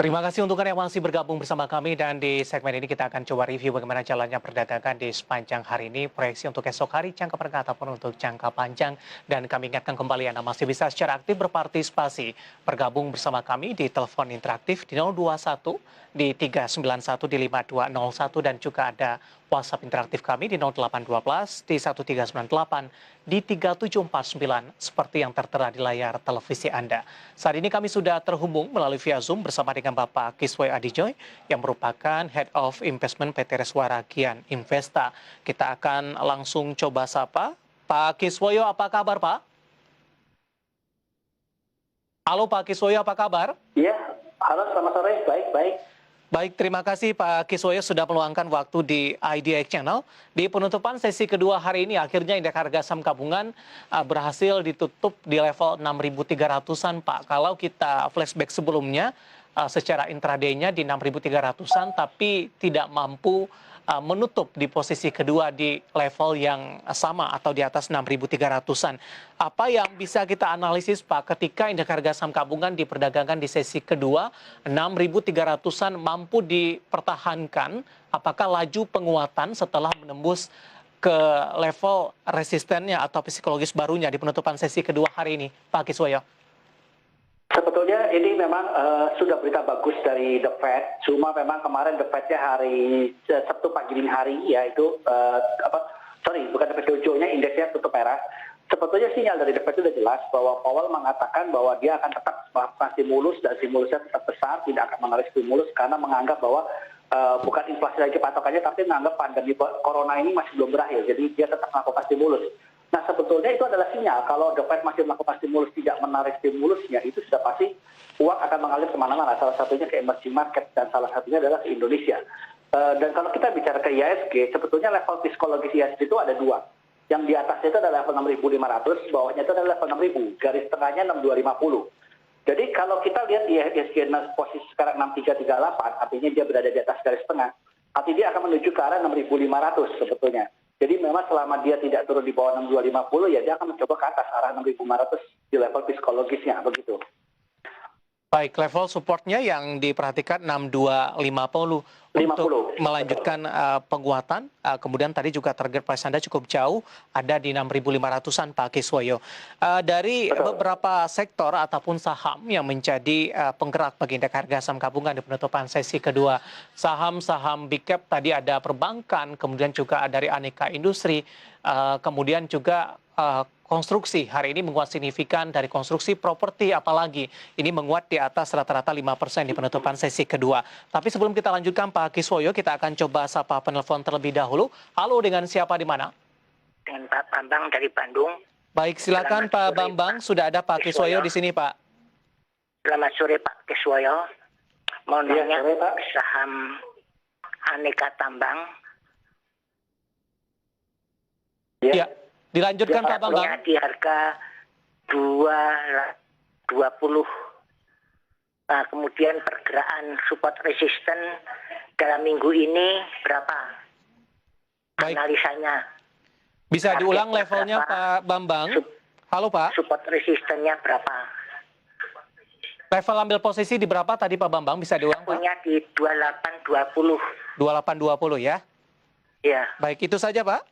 Terima kasih untuk Anda yang masih bergabung bersama kami dan di segmen ini kita akan coba review bagaimana jalannya perdagangan di sepanjang hari ini, proyeksi untuk esok hari, jangka pendek ataupun untuk jangka panjang. Dan kami ingatkan kembali Anda masih bisa secara aktif berpartisipasi, bergabung bersama kami di telepon interaktif di 021 di 391 di 5201 dan juga ada WhatsApp interaktif kami di 0812 di 1398 di 3749 seperti yang tertera di layar televisi Anda. Saat ini kami sudah terhubung melalui via Zoom bersama dengan Bapak Kiswoyo Adijoy yang merupakan Head of Investment PT Reswara Gian Investa. Kita akan langsung coba sapa. Pak Kiswoyo, apa kabar Pak? Halo Pak Kiswoyo, apa kabar? Iya, halo selamat sore, baik. Baik, terima kasih Pak Kiswoyo sudah meluangkan waktu di IDX Channel. Di penutupan sesi kedua hari ini, akhirnya indeks harga saham gabungan berhasil ditutup di level 6.300-an Pak. Kalau kita flashback sebelumnya, secara intraday-nya di 6.300-an, tapi tidak mampu menutup di posisi kedua di level yang sama atau di atas 6.300-an. Apa yang bisa kita analisis Pak ketika indeks harga saham gabungan diperdagangkan di sesi kedua 6.300-an mampu dipertahankan? Apakah laju penguatan setelah menembus ke level resistennya atau psikologis barunya di penutupan sesi kedua hari ini, Pak Kiswoyo? Sebetulnya ini memang sudah berita bagus dari The Fed, cuma memang kemarin The Fed-nya hari Sabtu pagi dini hari, yaitu bukan The Fed ujungnya indeksnya tutup merah. Sebetulnya sinyal dari The Fed itu sudah jelas bahwa Powell mengatakan bahwa dia akan tetap melakukan stimulus dan stimulusnya tetap besar, tidak akan menarik stimulus karena menganggap bahwa bukan inflasi lagi patokannya, tapi menganggap pandemi corona ini masih belum berakhir, jadi dia tetap melakukan stimulus. Nah sebetulnya itu adalah sinyal kalau The Fed masih melakukan stimulus, tidak menarik stimulusnya, itu sudah pasti uang akan mengalir kemana-mana, salah satunya ke emerging market dan salah satunya adalah ke Indonesia. Dan kalau kita bicara ke IHSG, sebetulnya level psikologis IHSG itu ada dua. Yang di atasnya itu adalah level 6.500, bawahnya itu adalah level 6.000, garis tengahnya 6.250. Jadi kalau kita lihat di IHSG posisi sekarang 6.338, artinya dia berada di atas garis tengah, artinya dia akan menuju ke arah 6.500 sebetulnya. Jadi memang selama dia tidak turun di bawah 6.250, ya dia akan mencoba ke atas arah 6.500 di level psikologisnya, begitu. Baik, level supportnya yang diperhatikan 6250 untuk melanjutkan penguatan. Kemudian tadi juga target price Anda cukup jauh, ada di 6.500-an Pak Kiswoyo. Dari beberapa sektor ataupun saham yang menjadi penggerak bagi indeks harga saham gabungan di penutupan sesi kedua, saham-saham big cap tadi ada perbankan, kemudian juga dari aneka industri, kemudian juga konstruksi hari ini menguat signifikan, dari konstruksi properti apalagi ini menguat di atas rata-rata 5% di penutupan sesi kedua. Tapi sebelum kita lanjutkan Pak Kiswoyo, kita akan coba sapa penelpon terlebih dahulu. Halo, dengan siapa di mana? Dengan Pak Bambang dari Bandung. Baik, silakan Pak Bambang. Sudah ada Pak Kiswoyo di sini, Pak. Selamat sore Pak Kiswoyo. Mau nanya saham aneka tambang. Ya. Dilanjutkan Pak Bambang. Di harga 220. Nah, kemudian pergerakan support resisten dalam minggu ini berapa? Baik. Analisanya. Bisa diulang levelnya berapa? Pak Bambang? Halo Pak. Support resistennya berapa? Level ambil posisi di berapa tadi Pak Bambang? Bisa diulang Pak? Punya di 2820. 2820 ya? Iya. Baik, itu saja Pak.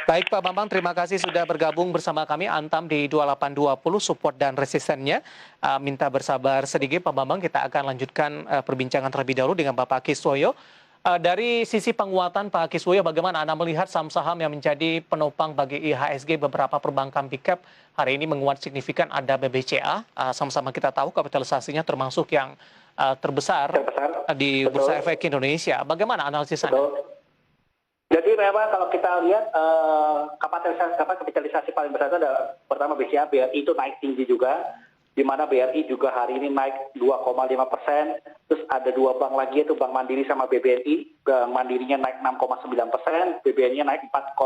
Baik Pak Bambang, terima kasih sudah bergabung bersama kami. Antam di 2820 support dan resistennya. Minta bersabar sedikit Pak Bambang, kita akan lanjutkan perbincangan terlebih dahulu dengan Bapak Kiswoyo. Dari sisi penguatan Pak Kiswoyo, bagaimana Anda melihat saham-saham yang menjadi penopang bagi IHSG beberapa perbankan big cap hari ini menguat signifikan? Ada BBCA, sama-sama kita tahu kapitalisasinya termasuk yang terbesar di Bursa Efek Indonesia. Bagaimana analisis Anda? Jadi memang kalau kita lihat kapitalisasi paling besar itu ada pertama BCA, BRI itu naik tinggi juga, di mana BRI juga hari ini naik 2,5%, terus ada dua bank lagi yaitu Bank Mandiri sama BBNI, Bank Mandirinya naik 6,9%, BBNI-nya naik 4,6%,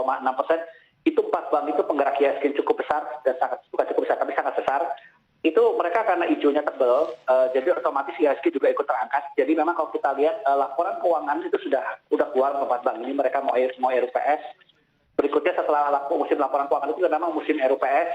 itu empat bank itu penggerak IHSG cukup besar, dan bukan cukup besar tapi sangat besar. Itu mereka karena hijaunya tebal, jadi otomatis IHSG juga ikut terangkat. Jadi memang kalau kita lihat laporan keuangan itu sudah keluar empat bank ini, mereka mau RUPS. Berikutnya setelah musim laporan keuangan itu memang musim RUPS,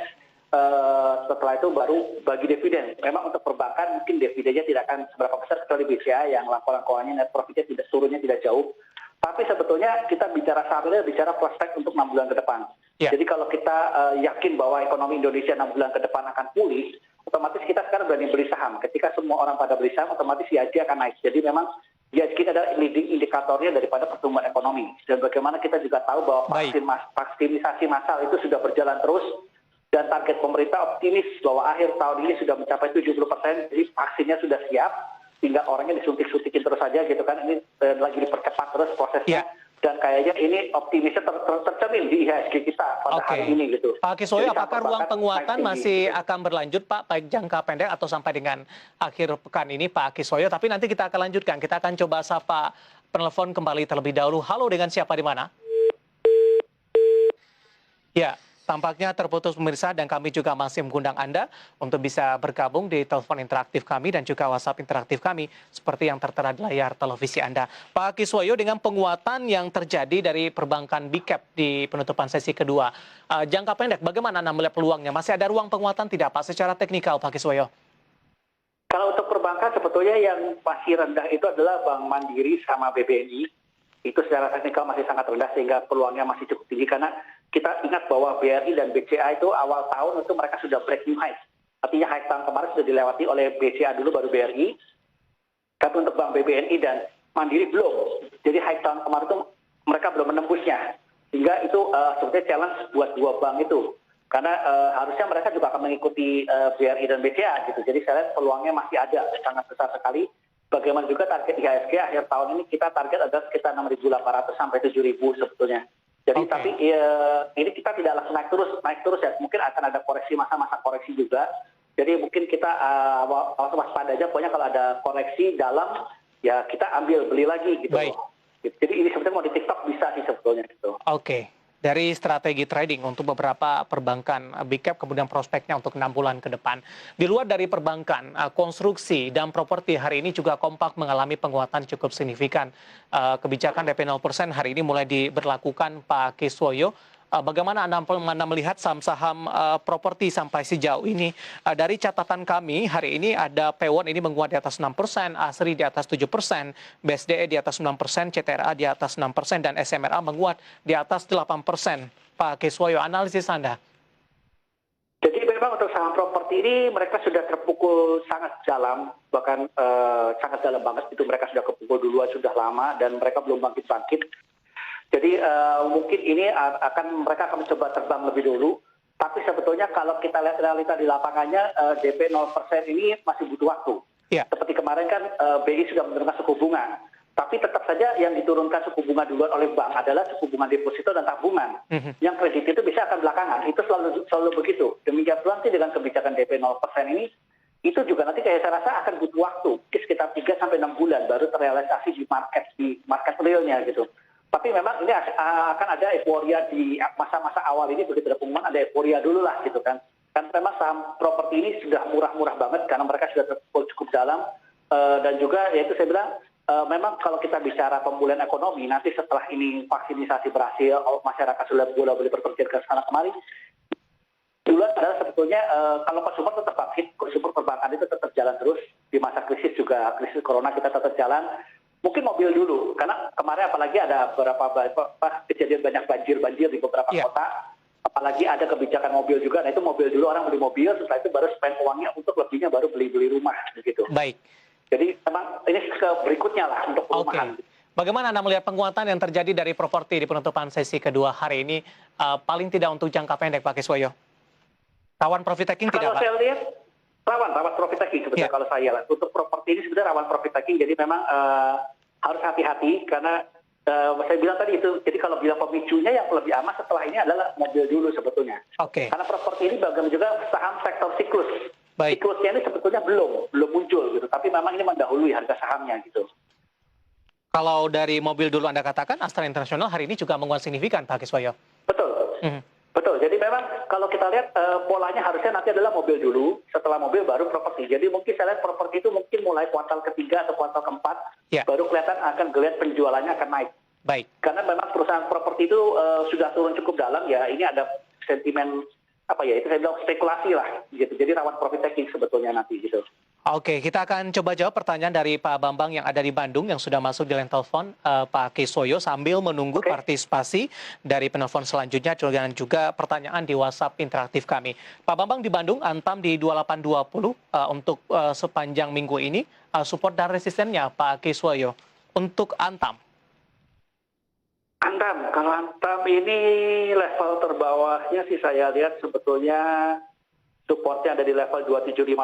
setelah itu baru bagi dividen. Memang untuk perbankan mungkin dividennya tidak akan seberapa besar kecuali BCA yang laporan net profitnya turunnya tidak jauh. Tapi sebetulnya kita bicara saat ini bicara prospek untuk 6 bulan ke depan. Ya. Jadi kalau kita yakin bahwa ekonomi Indonesia 6 bulan ke depan akan pulih, otomatis kita sekarang berani beli saham. Ketika semua orang pada beli saham, otomatis IHSG akan naik. Jadi memang IHSG adalah leading indikatornya daripada pertumbuhan ekonomi. Dan bagaimana kita juga tahu bahwa vaksinisasi massal itu sudah berjalan terus. Dan target pemerintah optimis bahwa akhir tahun ini sudah mencapai 70%. Jadi vaksinnya sudah siap. Tinggal orangnya disuntik-suntikin terus saja gitu kan. Ini lagi dipercepat terus prosesnya. Dan kayaknya ini optimisnya tercermin di IHSG kita pada hari ini gitu. Pak Kiswoyo, Jadi, apakah ruang penguatan masih gitu. akan berlanjut Pak, baik jangka pendek atau sampai dengan akhir pekan ini Pak Kiswoyo? Tapi nanti kita akan lanjutkan. Kita akan coba sapa penelpon kembali terlebih dahulu. Halo, dengan siapa di mana? Ya. Tampaknya terputus pemirsa dan kami juga masih mengundang Anda untuk bisa bergabung di telepon interaktif kami dan juga WhatsApp interaktif kami seperti yang tertera di layar televisi Anda. Pak Kiswoyo, dengan penguatan yang terjadi dari perbankan Big Cap di penutupan sesi kedua, jangka pendek bagaimana Anda melihat peluangnya? Masih ada ruang penguatan tidak Pak secara teknikal Pak Kiswoyo? Kalau untuk perbankan sebetulnya yang masih rendah itu adalah Bank Mandiri sama BBNI. Itu secara teknikal masih sangat rendah sehingga peluangnya masih cukup tinggi karena kita ingat bahwa BRI dan BCA itu awal tahun itu mereka sudah break new high. Artinya high tahun kemarin sudah dilewati oleh BCA dulu baru BRI. Tapi untuk Bank BBNI dan Mandiri belum. Jadi high tahun kemarin itu mereka belum menembusnya. Sehingga itu sebetulnya challenge buat dua bank itu. Karena harusnya mereka juga akan mengikuti BRI dan BCA gitu. Jadi saya lihat peluangnya masih ada sangat besar sekali. Bagaimana juga target IHSG akhir tahun ini kita target adalah sekitar 6.800 sampai 7.000 sebetulnya. Jadi tapi ini kita tidak langsung naik terus ya. Mungkin akan ada koreksi masa-masa koreksi juga. Jadi mungkin kita waspada aja. Pokoknya kalau ada koreksi dalam ya kita ambil beli lagi gitu. Baik. Jadi ini sebetulnya mau di TikTok bisa sih sebetulnya gitu. Oke. Dari strategi trading untuk beberapa perbankan Big Cap, kemudian prospeknya untuk 6 bulan ke depan. Di luar dari perbankan, konstruksi dan properti hari ini juga kompak mengalami penguatan cukup signifikan. Kebijakan DP 0% hari ini mulai diberlakukan Pak Kiswoyo. Bagaimana Anda melihat saham-saham properti sampai sejauh ini? Dari catatan kami, hari ini ada P1 ini menguat di atas 6%, ASRI di atas 7%, BSDE di atas 9%, CTRA di atas 6%, dan SMRA menguat di atas 8%. Pak Kiswoyo, analisis Anda? Jadi memang untuk saham properti ini mereka sudah terpukul sangat dalam, bahkan sangat dalam banget itu mereka sudah kepukul duluan sudah lama dan mereka belum bangkit-bangkit. Jadi mungkin ini mereka akan mencoba terbang lebih dulu. Tapi sebetulnya kalau kita lihat realita di lapangannya, DP 0% ini masih butuh waktu. Ya. Seperti kemarin kan BI sudah menurunkan suku bunga. Tapi tetap saja yang diturunkan suku bunga duluan oleh bank adalah suku bunga deposito dan tabungan. Yang kredit itu bisa akan belakangan. Itu selalu begitu. Demikian pula nanti dengan kebijakan DP 0% ini, itu juga nanti kayak saya rasa akan butuh waktu. Sekitar 3-6 bulan baru terrealisasi di market realnya gitu. Tapi memang ini akan ada euforia di masa-masa awal ini, begitu ada pengumuman ada euforia dulu lah gitu kan. Kan memang saham properti ini sudah murah-murah banget karena mereka sudah cukup dalam. Dan juga ya itu saya bilang memang kalau kita bicara pemulihan ekonomi nanti setelah ini vaksinisasi berhasil, masyarakat sudah boleh berpergian ke sana kemari. Dulu adalah sebetulnya kalau konsumer tetap bangkit, konsumer perbankan itu tetap jalan terus. Di masa krisis juga, krisis corona kita tetap jalan. Mungkin mobil dulu, karena kemarin apalagi ada beberapa kejadian banyak banjir di beberapa kota. Apalagi ada kebijakan mobil juga, nah itu mobil dulu, orang beli mobil, setelah itu baru spend uangnya untuk lebihnya baru beli rumah begitu. Baik. Jadi memang ini berikutnya lah untuk perumahan. Bagaimana Anda melihat penguatan yang terjadi dari properti di penutupan sesi kedua hari ini, paling tidak untuk jangka pendek Pak Kiswoyo? Rawan profit taking tidak Pak? Kalau saya lihat, rawan profit taking sebetulnya kalau saya lihat. Untuk properti ini sebenarnya rawan profit taking, jadi memang harus hati-hati karena saya bilang tadi itu, jadi kalau bilang pemicunya yang lebih aman setelah ini adalah mobil dulu sebetulnya. Karena properti ini bagaimana juga saham sektor siklus. Siklusnya ini sebetulnya belum muncul gitu, tapi memang ini mendahului harga sahamnya gitu. Kalau dari mobil dulu Anda katakan, Astra International hari ini juga menguat signifikan Pak Kiswoyo. Betul. Betul, jadi memang kalau kita lihat polanya harusnya nanti adalah mobil dulu, setelah mobil baru properti. Jadi mungkin saya lihat properti itu mungkin mulai kuartal ketiga atau kuartal keempat, baru kelihatan akan geliat penjualannya akan naik. Baik. Karena memang perusahaan properti itu sudah turun cukup dalam ya, ini ada sentimen apa ya, itu saya bilang spekulasi lah gitu. Jadi rawan profit taking sebetulnya nanti gitu. Oke, kita akan coba jawab pertanyaan dari Pak Bambang yang ada di Bandung yang sudah masuk di line telepon Pak Kiswoyo sambil menunggu Oke. partisipasi dari penelpon selanjutnya dan juga pertanyaan di WhatsApp interaktif kami. Pak Bambang di Bandung, Antam di 2820 untuk sepanjang minggu ini support dan resistennya Pak Kiswoyo untuk Antam. Antam, kalau Antam ini level terbawahnya sih saya lihat sebetulnya supportnya ada di level 2750,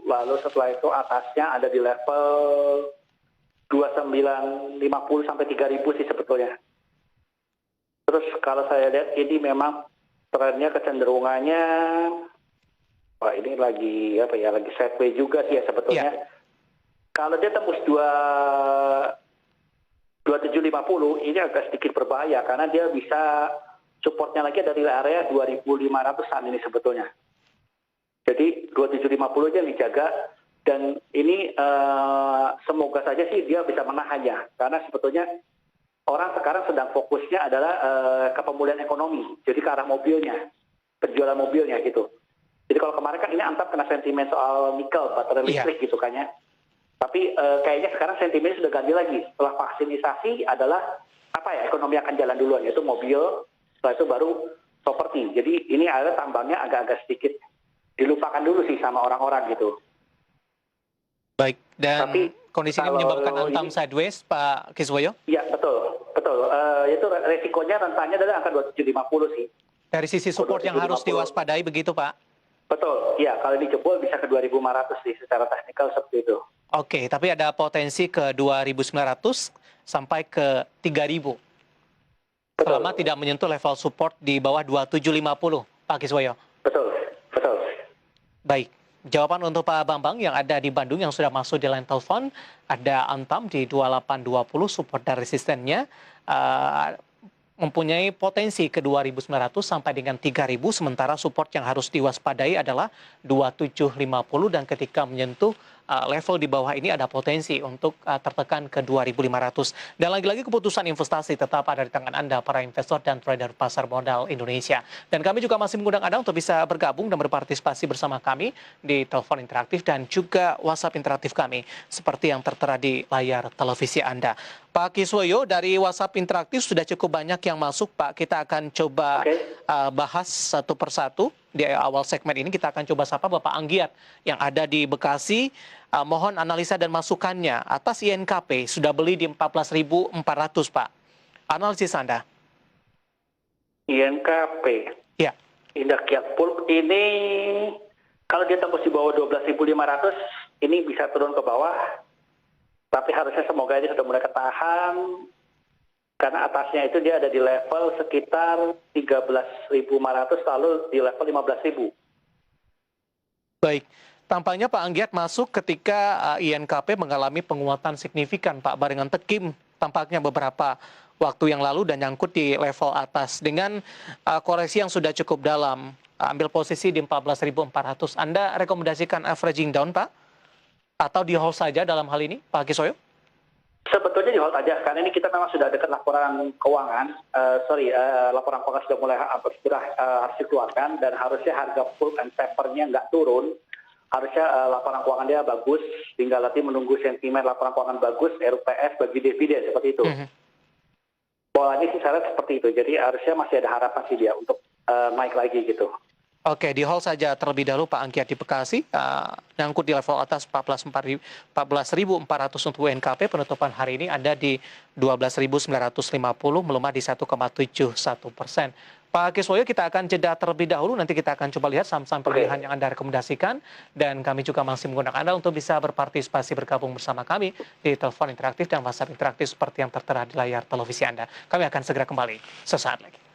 lalu setelah itu atasnya ada di level 2950 sampai 3000 sih sebetulnya. Terus kalau saya lihat ini memang trennya kecenderungannya, wah ini lagi apa ya, lagi sideways juga sih ya sebetulnya. Yeah. Kalau dia tembus 2750 ini agak sedikit berbahaya karena dia bisa supportnya lagi dari area 2500-an ini sebetulnya. Jadi 2750 aja dijaga dan ini semoga saja sih dia bisa menahannya karena sebetulnya orang sekarang sedang fokusnya adalah ke pemulihan ekonomi, jadi ke arah mobilnya, penjualan mobilnya gitu. Jadi kalau kemarin kan ini Antam kena sentimen soal nikel, baterai listrik gitu kan ya. Tapi kayaknya sekarang sentimennya sudah ganti lagi. Setelah vaksinisasi adalah apa ya, ekonomi akan jalan duluan, yaitu mobil, setelah itu baru properti. Jadi ini ada tambangnya agak-agak sedikit dilupakan dulu sih sama orang-orang gitu. Baik, dan Tapi kondisi ini menyebabkan Antam sideways, Pak Kiswoyo? Iya, betul. Itu resikonya rentannya adalah angka 2750 sih. Dari sisi support yang harus diwaspadai begitu, Pak? Betul, iya. Kalau ini jebol bisa ke 2500 sih secara teknikal seperti itu. Oke, tapi ada potensi ke 2.900 sampai ke 3.000. Selama tidak menyentuh level support di bawah 2750, Pak Kiswoyo. Betul. Baik, jawaban untuk Pak Bambang yang ada di Bandung yang sudah masuk di line telepon, ada Antam di 2820 support dan resistennya mempunyai potensi ke 2.900 sampai dengan 3.000, sementara support yang harus diwaspadai adalah 2750 dan ketika menyentuh level di bawah ini ada potensi untuk tertekan ke 2.500. Dan lagi-lagi keputusan investasi tetap ada di tangan Anda, para investor dan trader pasar modal Indonesia. Dan kami juga masih mengundang Anda untuk bisa bergabung dan berpartisipasi bersama kami di telepon interaktif dan juga WhatsApp interaktif kami, seperti yang tertera di layar televisi Anda. Pak Kiswoyo, dari WhatsApp interaktif sudah cukup banyak yang masuk, Pak. Kita akan coba bahas satu persatu. Di awal segmen ini kita akan coba sapa Bapak Anggiat yang ada di Bekasi. Mohon analisa dan masukannya atas INKP sudah beli di 14.400, Pak. Analisis Anda. INKP. Ya. Indeks Kiat Pulp ini kalau dia tembus di bawah 12.500 ini bisa turun ke bawah. Tapi harusnya semoga ini sudah mulai ketahan karena atasnya itu dia ada di level sekitar 13.500 lalu di level 15.000. Baik. Tampaknya Pak Anggiat masuk ketika INKP mengalami penguatan signifikan, Pak, barengan tekim tampaknya beberapa waktu yang lalu dan nyangkut di level atas dengan koreksi yang sudah cukup dalam. Ambil posisi di 14.400. Anda rekomendasikan averaging down, Pak? Atau di hold saja dalam hal ini, Pak Kiswoyo? Sebetulnya di hold aja, karena ini kita memang sudah dekat laporan keuangan. Laporan keuangan sudah mulai harus dikeluarkan dan harusnya harga pulp and papernya nggak turun. Harusnya laporan keuangan dia bagus, tinggal nanti menunggu sentimen laporan keuangan bagus, RUPS bagi dividen seperti itu. Polanya sih saya lihat seperti itu, jadi harusnya masih ada harapan sih dia untuk naik lagi gitu. Oke, di hold saja terlebih dahulu Pak Anggiat di Bekasi, nyangkut di level atas 14.400 untuk UNKP, penutupan hari ini ada di 12.950, melemah di 1,71%. Pak Kiswoyo, kita akan jeda terlebih dahulu, nanti kita akan coba lihat saham-saham pilihan yang Anda rekomendasikan, dan kami juga masih mengundang Anda untuk bisa berpartisipasi bergabung bersama kami di telepon interaktif dan WhatsApp interaktif seperti yang tertera di layar televisi Anda. Kami akan segera kembali sesaat lagi.